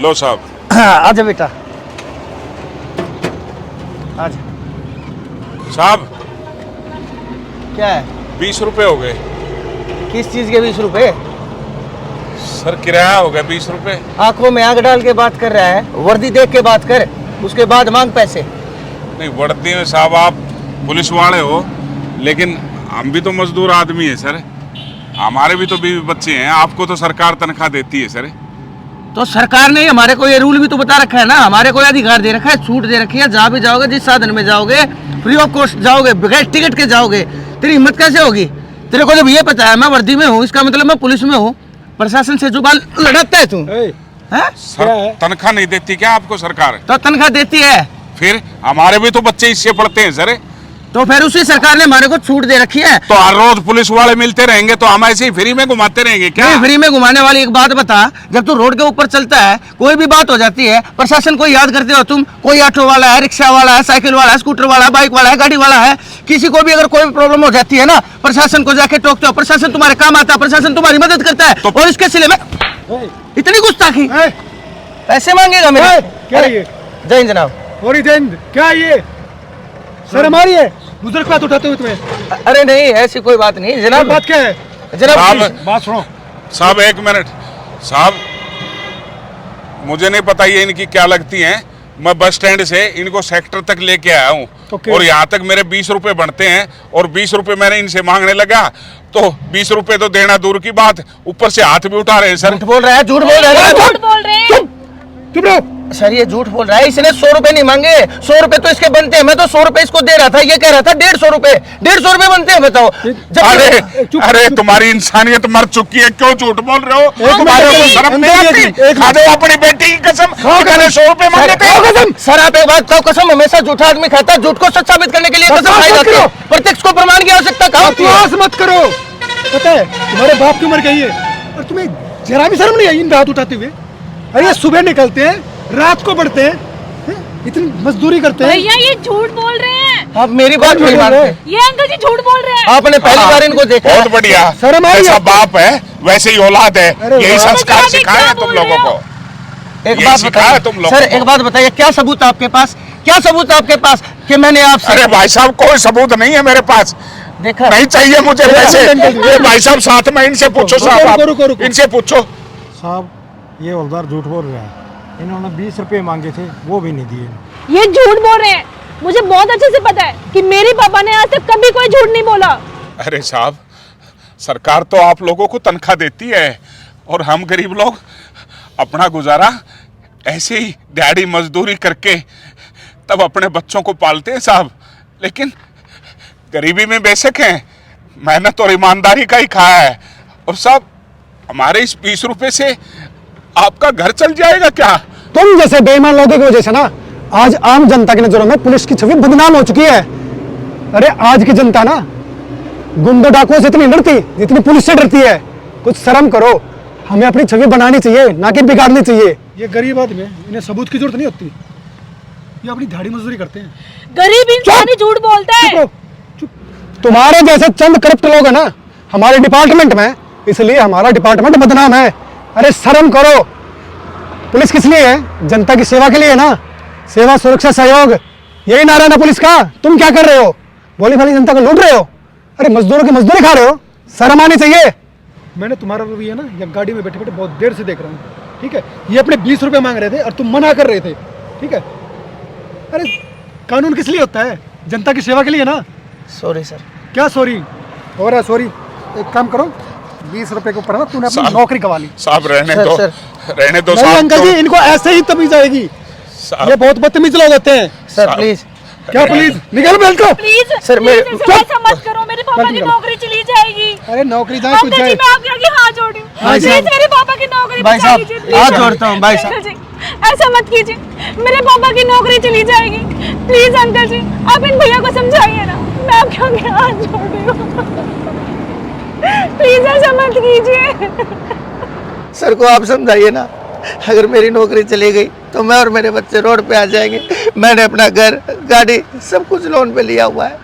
लो साहब। आजा बेटा, आजा। साहब क्या है? 20 रुपए हो गए। किस चीज के 20 रुपए? सर किराया हो गया 20 रुपए। आंखों में आग डाल के बात कर रहा है, वर्दी देख के बात कर, उसके बाद मांग पैसे। नहीं, वर्दी में साहब आप पुलिस वाले हो, लेकिन हम भी तो मजदूर आदमी है सर। हमारे भी तो बीवी बच्चे हैं, आपको तो सरकार तनख्वाह देती है सर। तो सरकार ने हमारे को ये रूल भी तो बता रखा है ना, हमारे को अधिकार दे रखा है, छूट दे रखी है, जहाँ भी जाओगे, जिस साधन में जाओगे, फ्री ऑफ कॉस्ट जाओगे, बगैर टिकट के जाओगे। तेरी हिम्मत कैसे होगी? तेरे को जब ये पता है मैं वर्दी में हूँ, इसका मतलब मैं पुलिस में हूँ, प्रशासन से जो बाल लड़ाता है तू। तनख्वाह नहीं देती क्या आपको सरकार? तो तनख्वाह देती है, फिर हमारे भी तो बच्चे इससे पढ़ते हैं सर। तो फिर उसी सरकार ने हमारे को छूट दे रखी है। तो हर रोज पुलिस वाले मिलते रहेंगे तो हम ऐसे ही फ्री में घुमाते रहेंगे क्या? फ्री में घुमाने वाली एक बात बता, जब तू रोड के ऊपर चलता है, कोई भी बात हो जाती है, प्रशासन को याद करते हो तुम? कोई ऑटो वाला है, रिक्शा वाला है, साइकिल वाला है, स्कूटर वाला है, बाइक वाला है, गाड़ी वाला है, किसी को भी अगर कोई प्रॉब्लम हो जाती है ना, प्रशासन को जाके टोकते हो, प्रशासन तुम्हारे काम आता है, प्रशासन तुम्हारी मदद करता है। तो और इसके सिले में इतनी गुस्ताखी, पैसे मांगेगा मेरे? क्या ये? जय हिंद जनाब। और जय हिंद। क्या ये सर हमारी है? बुजुर्ग बात उठाते हुए तुम्हें? अरे नहीं, ऐसी कोई बात नहीं जनाब। बात क्या है जनाब? बात सुनो साहब, एक मिनट साहब, मुझे नहीं पता ये इनकी क्या लगती हैं। मैं बस स्टैंड से इनको सेक्टर तक लेके आया हूँ और यहाँ तक मेरे 20 रुपए बनते हैं, और 20 रुपए मैंने इनसे मांगने लगा तो 20 रुपए तो देना दूर की बात, ऊपर से हाथ भी उठा रहे हैं सर। झूठ बोल रहा है, झूठ बोल रहा है, झूठ बोल रहे हैं। चुप रहो सर, ये झूठ बोल रहा है। इसने 100 रुपए नहीं मांगे, 100 रुपए तो इसके बनते हैं। मैं तो 100 रुपए इसको दे रहा था, ये कह रहा था 150 रुपए। 150 रुपए बनते हैं, बताओ। अरे तुम्हारी इंसानियत मर चुकी है, क्यों झूठ बोल रहे हो? तुम्हारे को शर्म नहीं आती? खा दो अपनी बेटी की कसम, मैंने 100 रुपए मांगे थे। सर आप एक बात कहो, कसम हमेशा झूठा आदमी खाता है, झूठ को सच साबित करने के लिए कसम खाई जाती है। प्रत्यक्ष को प्रमाण की आवश्यकता कहाँ होती है? मत करो, पता है तुम्हारे बाप की उम्र गई है और तुम्हें जरा भी शर्म नहीं आई इन हाथ उठाते हुए? अरे सुबह निकलते हैं, रात को बढ़ते हैं, इतनी मजदूरी करते हैं। भैया ये झूठ बोल रहे हैं। आप मेरी बात नहीं मानते। ये अंकल जी झूठ बोल रहे हैं। आपने पहली बार इनको देखा? बहुत बढ़िया, जैसा बाप है वैसे ही औलाद है, यही संस्कार सिखाए हैं तुम लोगों को। एक बात बताइए तुम लोगों सर, को। एक बात बताइए, क्या सबूत है आपके पास? क्या सबूत है आपके पास कि मैंने आपसे? अरे भाई साहब, कोई सबूत नहीं है मेरे पास, देखा नहीं चाहिए मुझे पैसे। ये भाई साहब साथ में इनसे पूछो साहब, इनसे पूछो साहब। ये हवलदार झूठ बोल रहा है, इन्होंने 20 रुपए मांगे थे, वो भी नहीं दिए। ये झूठ बोल रहे हैं। मुझे बहुत अच्छे से पता है कि मेरे पापा ने आज तक कभी कोई झूठ नहीं बोला। अरे साहब, सरकार तो आप लोगों को तनख्वाह देती है और हम गरीब लोग अपना गुजारा ऐसे ही दिहाड़ी मजदूरी करके तब अपने बच्चों को पालते हैं साहब। लेकिन गरीबी में बेशक हैं, मेहनत और ईमानदारी का ही खाया है। और साहब, हमारे इस 20 रुपए से आपका घर चल जाएगा क्या? तुम जैसे बेईमान लोगों की वजह से ना आज आम जनता की नजरों में पुलिस की छवि बदनाम हो चुकी है। अरे आज की जनता ना गुंडों डाकुओं से इतनी डरती जितनी पुलिस से डरती है। कुछ शर्म करो, हमें अपनी छवि बनानी चाहिए, ना कि बिगाड़नी चाहिए। ये गरीब आदमी है, इन्हें सबूत की जरूरत नहीं होती, ये अपनी दिहाड़ी मजदूरी करते हैं। गरीब इंसान ही झूठ बोलता है। तुम्हारे जैसे चंद करप्ट लोग है ना हमारे डिपार्टमेंट में, इसलिए हमारा डिपार्टमेंट बदनाम है। अरे शर्म करो, पुलिस किस लिए है? जनता की सेवा के लिए है ना। सेवा सुरक्षा सहयोग, यही नारा है ना पुलिस का। तुम क्या कर रहे हो? भोली भाली जनता को लूट रहे हो। अरे मजदूरों की मजदूरी खा रहे हो, शर्म आनी चाहिए। मैंने तुम्हारा रवैया ना ये गाड़ी में बैठे बैठे बहुत देर से देख रहा हूँ, ठीक है? ये अपने 20 रुपए मांग रहे थे और तुम मना कर रहे थे, ठीक है? अरे कानून किस लिए होता है? जनता की सेवा के लिए ना। Sorry sir. क्या सॉरी हो रहा है? सॉरी, एक काम करो, 20 रुपए के ऊपर ना तूने अपनी नौकरी गवा ली। साहब रहने दो, रहने दो नहीं साहब। अंकल जी, इनको ऐसे ही तमीज आएगी। ये बहुत बदतमीज लोग होते हैं। Sir please. क्या प्लीज? निकल बेल्ट को। प्लीज सर, मेरे ऐसा मत करो, मेरे पापा की नौकरी चली जाएगी। अरे नौकरी जाए कुछ अंकल जाए। जी मैं आपके आगे हाथ जोड़ी हूँ, भाई साहब। प्लीज मेरे पापा की नौकरी भाई बचा साहब, लीजिए, प्लीज। हाथ जोड़ता हूँ भाई साहब। अंकल जी ऐसा मत कीजिए, मेरे पापा की नौकरी चली जाएगी। प्लीज अंकल जी, आप इन भैया को समझाइए ना, मैं आपके आगे हाथ जोड़ रही हूँ। प्लीज ऐसा मत कीजिए। सर को आप समझाइए ना, अगर मेरी नौकरी चली गई तो मैं और मेरे बच्चे रोड पे आ जाएंगे। मैंने अपना घर, गाड़ी सब कुछ लोन पे लिया हुआ है,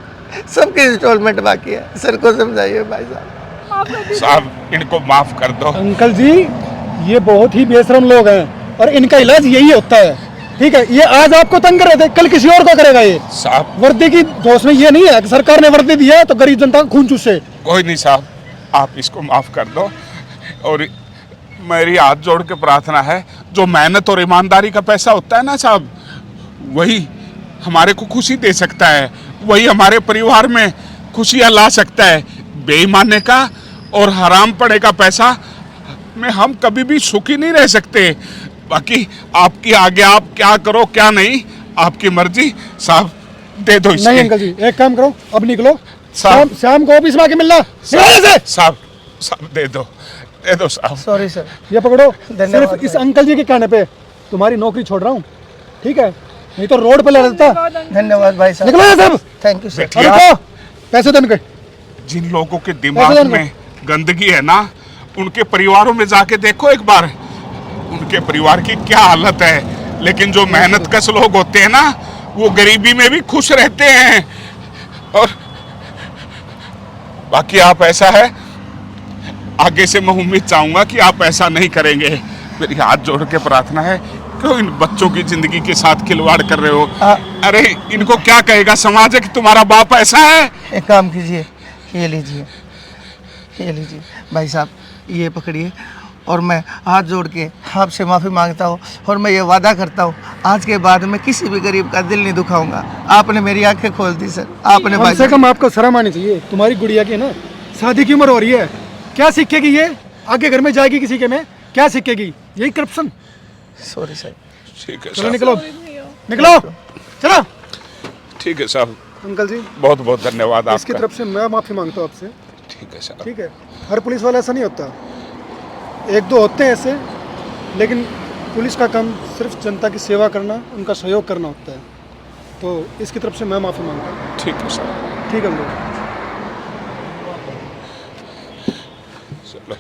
सबकी इंस्टॉलमेंट बाकी है। सर को समझाइए भाई साहब। साहब इनको माफ कर दो। अंकल जी ये बहुत ही बेशरम लोग हैं, और इनका इलाज यही होता है, ठीक है। ये आज आपको तंग कर रहे थे, कल किसी और को करेगा ये। साहब वर्दी की दोष में ये नहीं है कि सरकार ने वर्दी दिया है तो गरीब जनता का खून चूसे। कोई नहीं साहब, आप इसको माफ कर दो। और मेरी हाथ जोड़ के प्रार्थना है, जो मेहनत और ईमानदारी का पैसा होता है ना साहब, वही हमारे को खुशी दे सकता है, वही हमारे परिवार में खुशियाँ ला सकता है। बेईमाने का और हराम पड़े का पैसा में हम कभी भी सुखी नहीं रह सकते। बाकी आपकी आगे, आप क्या करो क्या नहीं, आपकी मर्जी। साहब दे दो इसे। नहीं अंकल जी, एक काम करो, अब निकलो। साहब। शाम को ऑफिस में आके मिलना। निकलो यहाँ से। साहब दे दो साहब। Sorry sir. ये पकड़ो। धन्यवाद सिर्फ इस भाई। अंकल जी के कहने पे तुम्हारी नौकरी छोड़ रहा हूँ, ठीक है, नहीं तो रोड पे ले देता। धन्यवाद भाई साहब। निकलो यहाँ से अब। Thank you sir. बेटिया, अब रुको, पैसे दे इनके। जिन लोगों के दिमाग ऐसे में गंदगी है ना, उनके परिवारों में जाके देखो एक बार, उनके परिवार की क्या हालत है। लेकिन जो मेहनत कश लोग होते हैं ना, वो गरीबी में भी खुश रहते हैं। और बाकी आप, ऐसा है, आगे से मैं उम्मीद चाहूंगा कि आप ऐसा नहीं करेंगे। मेरी हाथ जोड़ के प्रार्थना है, क्यों इन बच्चों की जिंदगी के साथ खिलवाड़ कर रहे हो? अरे इनको क्या कहेगा समाज है कि तुम्हारा बाप ऐसा है? एक काम कीजिए, ये लीजिए, ये लीजिए भाई साहब, ये पकड़िए। और मैं हाथ जोड़ के आपसे माफ़ी मांगता हूँ, और मैं ये वादा करता हूँ आज के बाद मैं किसी भी गरीब का दिल नहीं दुखाऊंगा। आपने मेरी आंखें खोल दी सर, आपने कम भाई से कम आपको शर्म आनी चाहिए। तुम्हारी गुड़िया की ना शादी की उम्र हो रही है, क्या सीखेगी ये? आगे घर में जाएगी किसी के में, क्या सीखेगी? यही करप्शन। Sorry sir. ठीक है चलो साहब, निकलो, निकलो, चलो। ठीक है साहब, अंकल जी, बहुत बहुत धन्यवाद इसकी आपका। तरफ से मैं माफ़ी मांगता हूँ आपसे, ठीक है साहब। ठीक है। हर पुलिस वाला ऐसा नहीं होता, एक दो होते हैं ऐसे, लेकिन पुलिस का काम सिर्फ जनता की सेवा करना, उनका सहयोग करना होता है। तो इसकी तरफ से मैं माफ़ी मांगता हूँ। ठीक है साहब, ठीक है अंकल। चलो।